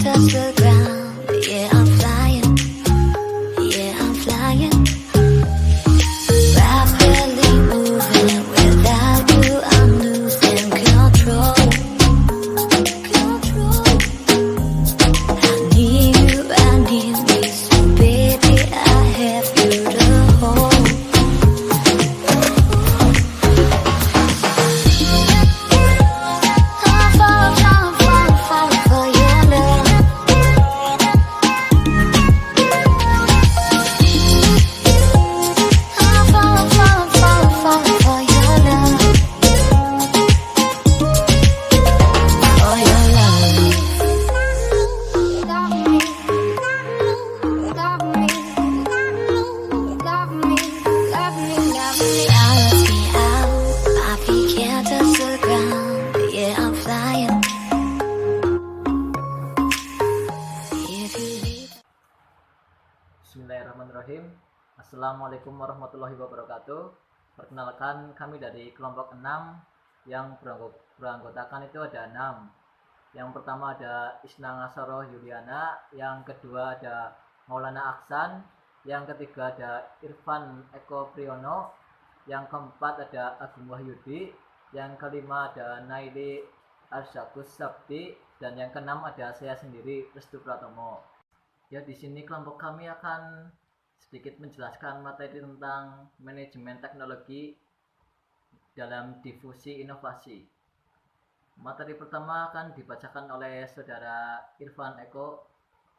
touch the ground, but yeah, I'm flying. Yeah, I'm flying. Rapidly moving. Without you, I'm losing control. I need me, so baby, I have you to hold. I'm falling for your love. I'm falling for your love. For your love. Balance me out, my feet can't touch the ground, but yeah, I'm flying. If you leave. Bismillahirrahmanirrahim. Assalamualaikum warahmatullahi wabarakatuh. Perkenalkan, kami dari kelompok 6 yang beranggotakan itu ada 6. Yang pertama ada Isna Ngasoro Yuliana, yang kedua ada Maulana Aksan, yang ketiga ada Irfan Eko Priyono, yang keempat ada Agung Wahyudi, yang kelima ada Naili Arsakus Sabti, dan yang keenam ada saya sendiri, Restu Pratomo. Ya, di sini kelompok kami akan sedikit menjelaskan materi tentang manajemen teknologi dalam difusi inovasi. Materi pertama akan dibacakan oleh saudara Irfan Eko.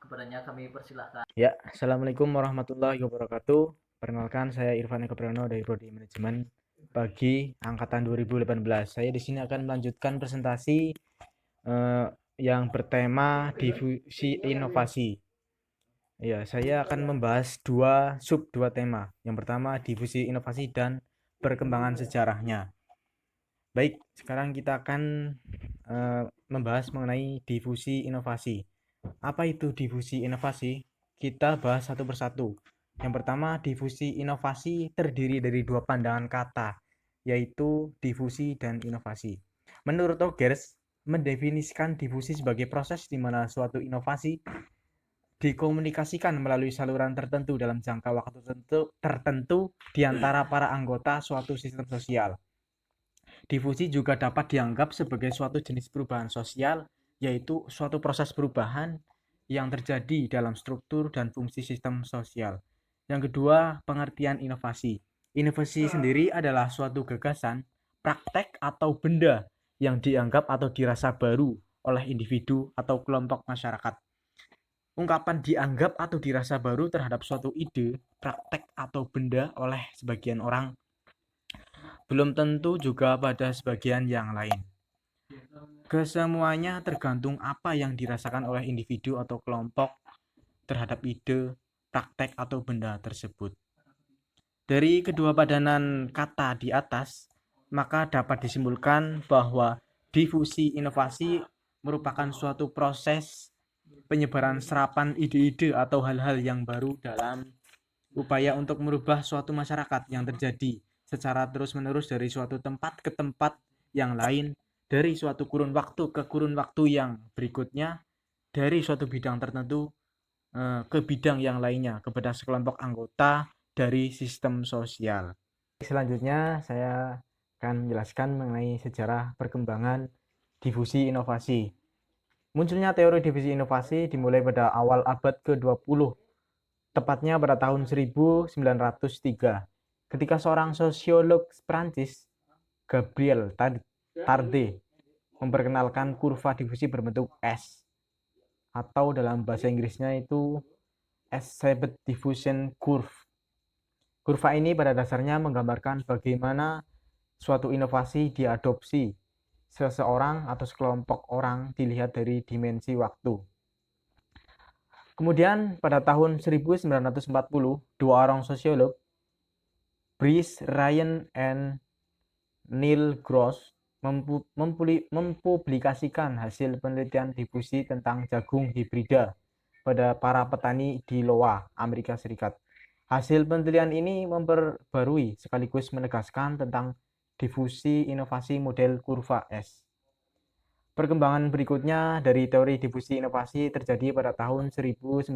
Kepadanya kami persilahkan. Ya, Assalamualaikum warahmatullahi wabarakatuh. Perkenalkan, saya Irfan Eko Priyono dari Prodi Manajemen bagi angkatan 2018. Saya di sini akan melanjutkan presentasi yang bertema difusi inovasi. Ya, saya akan membahas dua tema. Yang pertama, difusi inovasi dan perkembangan sejarahnya. Baik, sekarang kita akan membahas mengenai difusi inovasi. Apa itu difusi inovasi? Kita bahas satu persatu. Yang pertama, difusi inovasi terdiri dari dua pandangan kata, yaitu difusi dan inovasi. Menurut Rogers, mendefinisikan difusi sebagai proses di mana suatu inovasi dikomunikasikan melalui saluran tertentu dalam jangka waktu tertentu di antara para anggota suatu sistem sosial. Difusi juga dapat dianggap sebagai suatu jenis perubahan sosial, yaitu suatu proses perubahan yang terjadi dalam struktur dan fungsi sistem sosial. Yang kedua, pengertian inovasi. Inovasi sendiri adalah suatu gagasan, praktek atau benda yang dianggap atau dirasa baru oleh individu atau kelompok masyarakat. Ungkapan dianggap atau dirasa baru terhadap suatu ide, praktek atau benda oleh sebagian orang belum tentu juga pada sebagian yang lain. Kesemuanya tergantung apa yang dirasakan oleh individu atau kelompok terhadap ide, praktek atau benda tersebut. Dari kedua padanan kata di atas, maka dapat disimpulkan bahwa difusi inovasi merupakan suatu proses penyebaran serapan ide-ide atau hal-hal yang baru dalam upaya untuk merubah suatu masyarakat yang terjadi secara terus-menerus dari suatu tempat ke tempat yang lain, dari suatu kurun waktu ke kurun waktu yang berikutnya, dari suatu bidang tertentu ke bidang yang lainnya kepada sekelompok anggota dari sistem sosial. Selanjutnya saya akan menjelaskan mengenai sejarah perkembangan difusi inovasi. Munculnya teori difusi inovasi dimulai pada awal abad ke-20, tepatnya pada tahun 1903, ketika seorang sosiolog Prancis, Gabriel Tarde, memperkenalkan kurva difusi berbentuk S, atau dalam bahasa Inggrisnya itu S-shaped diffusion curve. Kurva ini pada dasarnya menggambarkan bagaimana suatu inovasi diadopsi seseorang atau sekelompok orang dilihat dari dimensi waktu. Kemudian pada tahun 1940, dua orang sosiolog, Brice Ryan and Neil Gross, mempublikasikan hasil penelitian difusi tentang jagung hibrida pada para petani di Iowa, Amerika Serikat. Hasil penelitian ini memperbarui sekaligus menegaskan tentang difusi inovasi model kurva S. Perkembangan berikutnya dari teori difusi inovasi terjadi pada tahun 1960,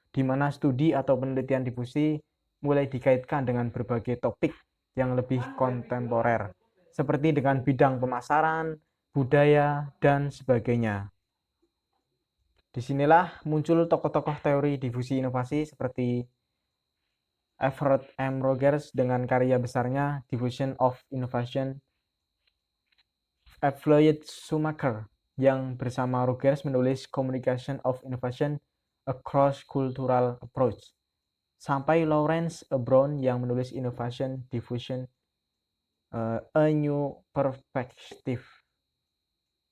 di mana studi atau penelitian difusi mulai dikaitkan dengan berbagai topik yang lebih kontemporer, seperti dengan bidang pemasaran, budaya, dan sebagainya. Disinilah muncul tokoh-tokoh teori difusi inovasi seperti Everett M. Rogers dengan karya besarnya Diffusion of Innovation, Floyd Schumacher yang bersama Rogers menulis Communication of Innovation, A Cross-Cultural Approach, sampai Lawrence Brown yang menulis Innovation Diffusion, A New Perspective.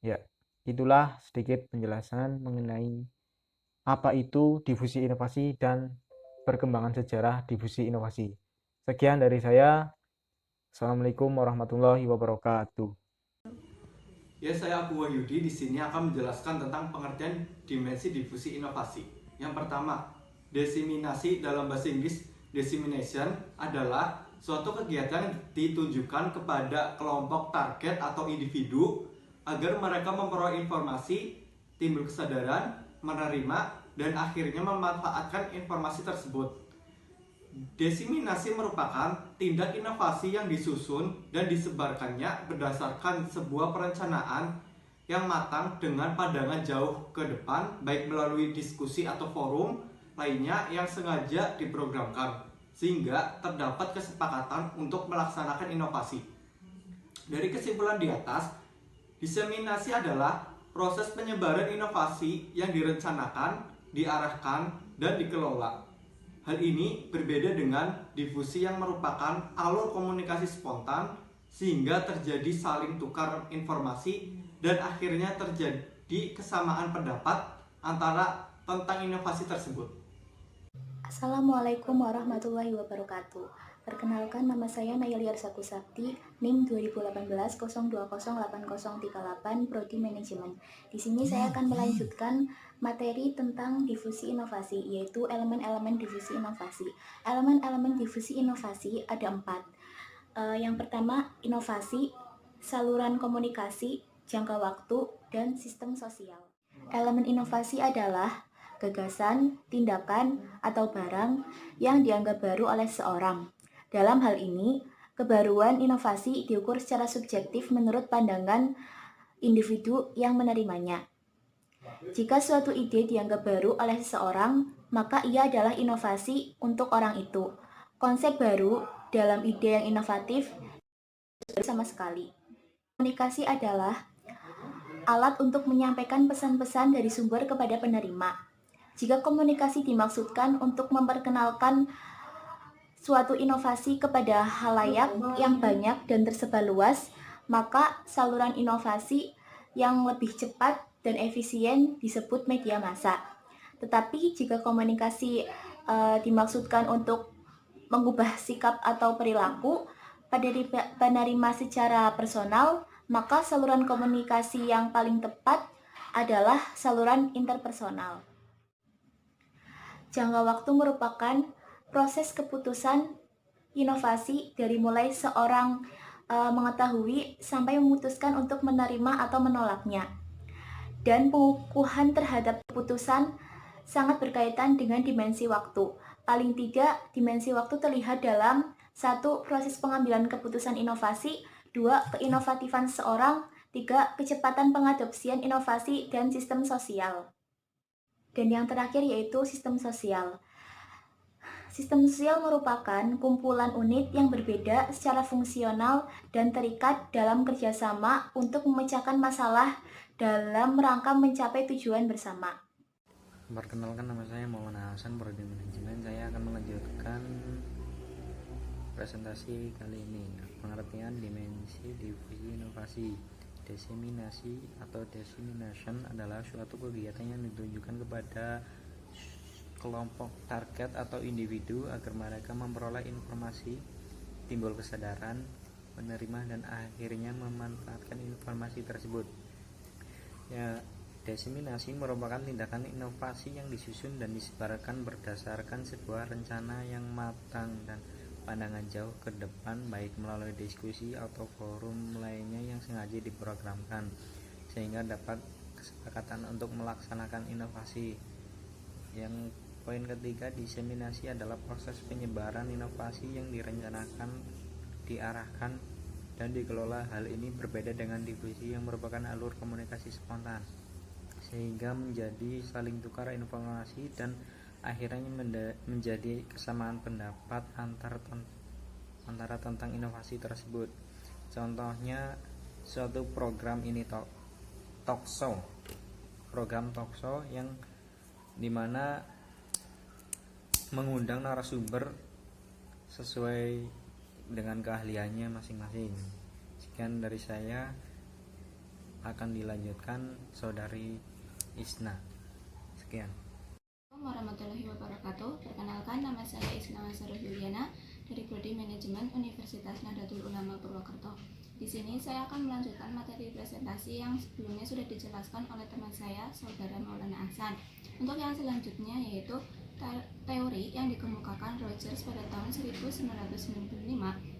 Ya, itulah sedikit penjelasan mengenai apa itu difusi inovasi dan perkembangan sejarah difusi inovasi. Sekian dari saya. Assalamualaikum warahmatullahi wabarakatuh. Ya, saya Abu Wahyudi di sini akan menjelaskan tentang pengertian dimensi difusi inovasi. Yang pertama, diseminasi dalam bahasa Inggris dissemination adalah suatu kegiatan yang ditujukan kepada kelompok target atau individu agar mereka memperoleh informasi, timbul kesadaran, menerima, dan akhirnya memanfaatkan informasi tersebut. Diseminasi merupakan tindak inovasi yang disusun dan disebarkannya berdasarkan sebuah perencanaan yang matang dengan pandangan jauh ke depan, baik melalui diskusi atau forum lainnya yang sengaja diprogramkan, sehingga terdapat kesepakatan untuk melaksanakan inovasi. Dari kesimpulan di atas, diseminasi adalah proses penyebaran inovasi yang direncanakan, diarahkan, dan dikelola. Hal ini berbeda dengan difusi yang merupakan alur komunikasi spontan sehingga terjadi saling tukar informasi dan akhirnya terjadi kesamaan pendapat antara tentang inovasi tersebut. Assalamualaikum warahmatullahi wabarakatuh. Perkenalkan, nama saya Nayeli Arsaku Sakti, NIM 2018 02080838, Prodi Manajemen. Di sini saya akan melanjutkan materi tentang difusi inovasi, yaitu elemen-elemen difusi inovasi. Elemen-elemen difusi inovasi ada 4. Yang pertama, inovasi, saluran komunikasi, jangka waktu, dan sistem sosial. Elemen inovasi adalah gagasan, tindakan, atau barang yang dianggap baru oleh seorang. Dalam hal ini, kebaruan inovasi diukur secara subjektif menurut pandangan individu yang menerimanya. Jika suatu ide dianggap baru oleh seseorang, maka ia adalah inovasi untuk orang itu. Konsep baru dalam ide yang inovatif sama sekali. Komunikasi adalah alat untuk menyampaikan pesan-pesan dari sumber kepada penerima. Jika komunikasi dimaksudkan untuk memperkenalkan suatu inovasi kepada halayak yang banyak dan tersebar luas, maka saluran inovasi yang lebih cepat dan efisien disebut media massa. Tetapi jika komunikasi dimaksudkan untuk mengubah sikap atau perilaku pada penerima secara personal, maka saluran komunikasi yang paling tepat adalah saluran interpersonal. Jangka waktu merupakan proses keputusan inovasi dari mulai seorang mengetahui sampai memutuskan untuk menerima atau menolaknya. Dan pengukuhan terhadap keputusan sangat berkaitan dengan dimensi waktu. Paling tidak, dimensi waktu terlihat dalam 1. Proses pengambilan keputusan inovasi, 2. Keinovatifan seorang, 3. Kecepatan pengadopsian inovasi dan sistem sosial. Dan yang terakhir yaitu sistem sosial. Sistem sosial merupakan kumpulan unit yang berbeda secara fungsional dan terikat dalam kerjasama untuk memecahkan masalah dalam rangka mencapai tujuan bersama. Perkenalkan, nama saya Muhammad Hasan, Prodi Manajemen. Saya akan melanjutkan presentasi kali ini. Pengertian dimensi difusi inovasi. Diseminasi atau dissemination adalah suatu kegiatan yang ditujukan kepada kelompok target atau individu agar mereka memperoleh informasi, timbul kesadaran, menerima, dan akhirnya memanfaatkan informasi tersebut. Ya, diseminasi merupakan tindakan inovasi yang disusun dan disebarkan berdasarkan sebuah rencana yang matang dan pandangan jauh ke depan baik melalui diskusi atau forum lainnya yang sengaja diprogramkan sehingga dapat kesepakatan untuk melaksanakan inovasi. Yang poin ketiga, diseminasi adalah proses penyebaran inovasi yang direncanakan, diarahkan, dan dikelola. Hal ini berbeda dengan difusi yang merupakan alur komunikasi spontan, sehingga menjadi saling tukar informasi dan akhirnya menjadi kesamaan pendapat antara tentang inovasi tersebut. Contohnya suatu program ini program talk show yang dimana mengundang narasumber sesuai dengan keahliannya masing-masing. Sekian dari saya, akan dilanjutkan Saudari Isna. Sekian. Assalamualaikum warahmatullahi wabarakatuh. Perkenalkan, nama saya Isna Asarul Yuliana dari Prodi Manajemen Universitas Nahdlatul Ulama Purwokerto. Di sini saya akan melanjutkan materi presentasi yang sebelumnya sudah dijelaskan oleh teman saya, Saudara Maulana Ahsan. Untuk yang selanjutnya yaitu teori yang dikemukakan Rogers pada tahun 1995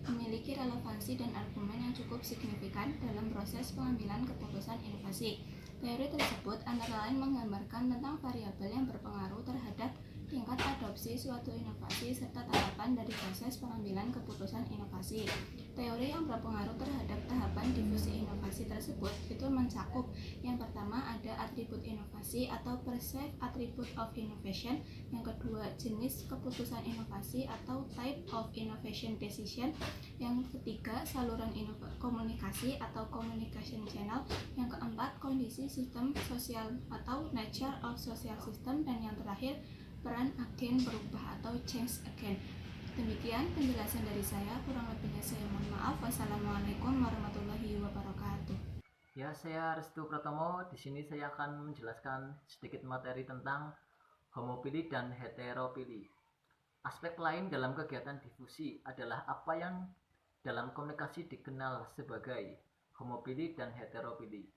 memiliki relevansi dan argumen yang cukup signifikan dalam proses pengambilan keputusan inovasi. Teori tersebut antara lain menggambarkan tentang variabel yang berpengaruh terhadap tingkat adopsi suatu inovasi serta tahapan dari proses pengambilan keputusan inovasi. Teori yang berpengaruh terhadap tahapan difusi inovasi tersebut itu mencakup yang pertama ada atribut inovasi atau perceived attribute of innovation, yang kedua jenis keputusan inovasi atau type of innovation decision, yang ketiga saluran komunikasi atau communication channel, yang keempat kondisi sistem sosial atau nature of social system, dan yang terakhir peran agen berubah atau change agent. Demikian penjelasan dari saya, kurang lebihnya saya mohon maaf. Wassalamualaikum warahmatullahi wabarakatuh. Ya, saya Restu Pratomo. Di sini saya akan menjelaskan sedikit materi tentang homopili dan heteropili. Aspek lain dalam kegiatan difusi adalah apa yang dalam komunikasi dikenal sebagai homopili dan heteropili.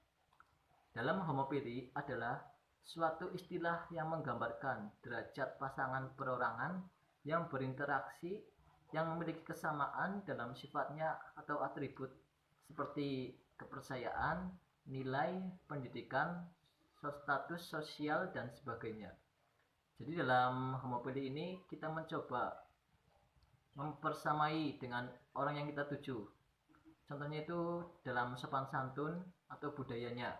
Dalam homopili adalah suatu istilah yang menggambarkan derajat pasangan perorangan yang berinteraksi yang memiliki kesamaan dalam sifatnya atau atribut seperti kepercayaan, nilai, pendidikan, status sosial, dan sebagainya. Jadi dalam homopili ini kita mencoba mempersamai dengan orang yang kita tuju. Contohnya itu dalam sopan santun atau budayanya.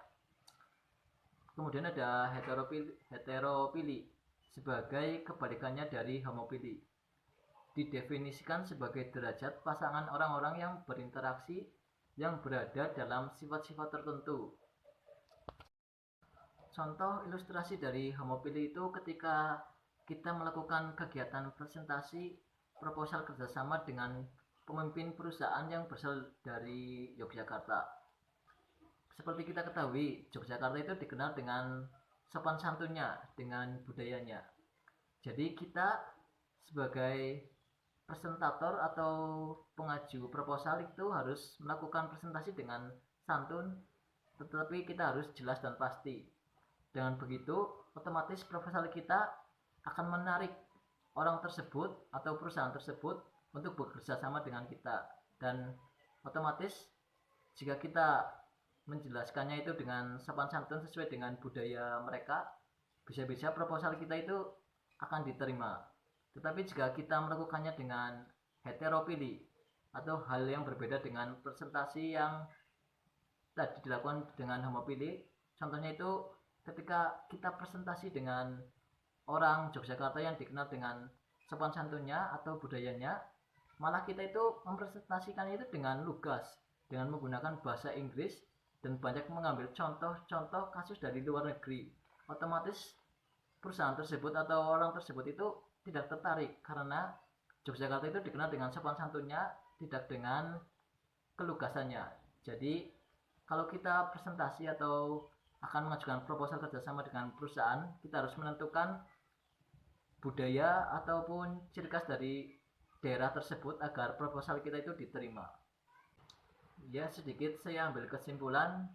Kemudian ada heteropili sebagai kebalikannya dari homopili. Didefinisikan sebagai derajat pasangan orang-orang yang berinteraksi yang berada dalam sifat-sifat tertentu. Contoh ilustrasi dari homopili itu ketika kita melakukan kegiatan presentasi proposal kerjasama dengan pemimpin perusahaan yang berasal dari Yogyakarta. Seperti kita ketahui, Yogyakarta itu dikenal dengan sopan santunnya, dengan budayanya. Jadi kita sebagai presentator atau pengaju proposal itu harus melakukan presentasi dengan santun, tetapi kita harus jelas dan pasti. Dengan begitu, otomatis proposal kita akan menarik orang tersebut atau perusahaan tersebut untuk bekerja sama dengan kita. Dan otomatis jika kita menjelaskannya itu dengan sopan santun sesuai dengan budaya mereka, bisa-bisa proposal kita itu akan diterima. Tetapi jika kita melakukannya dengan heteropili atau hal yang berbeda dengan presentasi yang tadi dilakukan dengan homopili, contohnya itu ketika kita presentasi dengan orang Yogyakarta yang dikenal dengan sopan santunnya atau budayanya, malah kita itu mempresentasikan itu dengan lugas, dengan menggunakan bahasa Inggris dan banyak mengambil contoh-contoh kasus dari luar negeri. Otomatis perusahaan tersebut atau orang tersebut itu tidak tertarik karena Yogyakarta itu dikenal dengan sopan santunnya, tidak dengan kelugasannya. Jadi kalau kita presentasi atau akan mengajukan proposal kerjasama dengan perusahaan, kita harus menentukan budaya ataupun ciri khas dari daerah tersebut agar proposal kita itu diterima. Ya, sedikit saya ambil kesimpulan.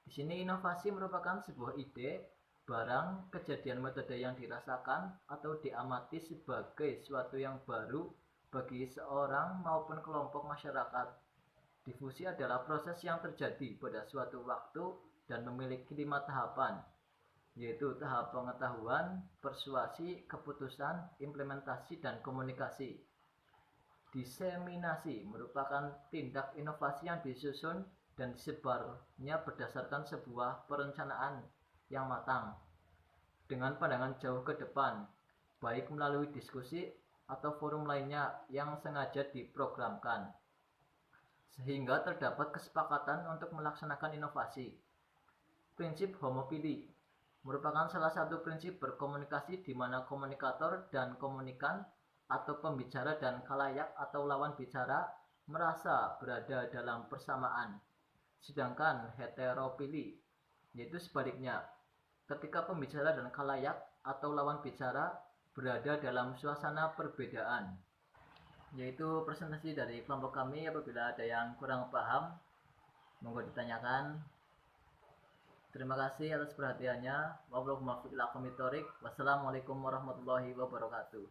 Di sini inovasi merupakan sebuah ide, barang, kejadian, metode yang dirasakan atau diamati sebagai suatu yang baru, bagi seorang maupun kelompok masyarakat. Difusi adalah proses yang terjadi pada suatu waktu dan memiliki 5 tahapan, yaitu tahap pengetahuan, persuasi, keputusan, implementasi, dan komunikasi. Diseminasi merupakan tindak inovasi yang disusun dan disebarnya berdasarkan sebuah perencanaan yang matang dengan pandangan jauh ke depan, baik melalui diskusi atau forum lainnya yang sengaja diprogramkan, sehingga terdapat kesepakatan untuk melaksanakan inovasi. Prinsip homopili merupakan salah satu prinsip berkomunikasi di mana komunikator dan komunikan atau pembicara dan khalayak atau lawan bicara merasa berada dalam persamaan. Sedangkan heteropili yaitu sebaliknya, ketika pembicara dan khalayak atau lawan bicara berada dalam suasana perbedaan. Yaitu presentasi dari kelompok kami. Apabila ada yang kurang paham, monggo ditanyakan. Terima kasih atas perhatiannya. Wassalamualaikum warahmatullahi wabarakatuh.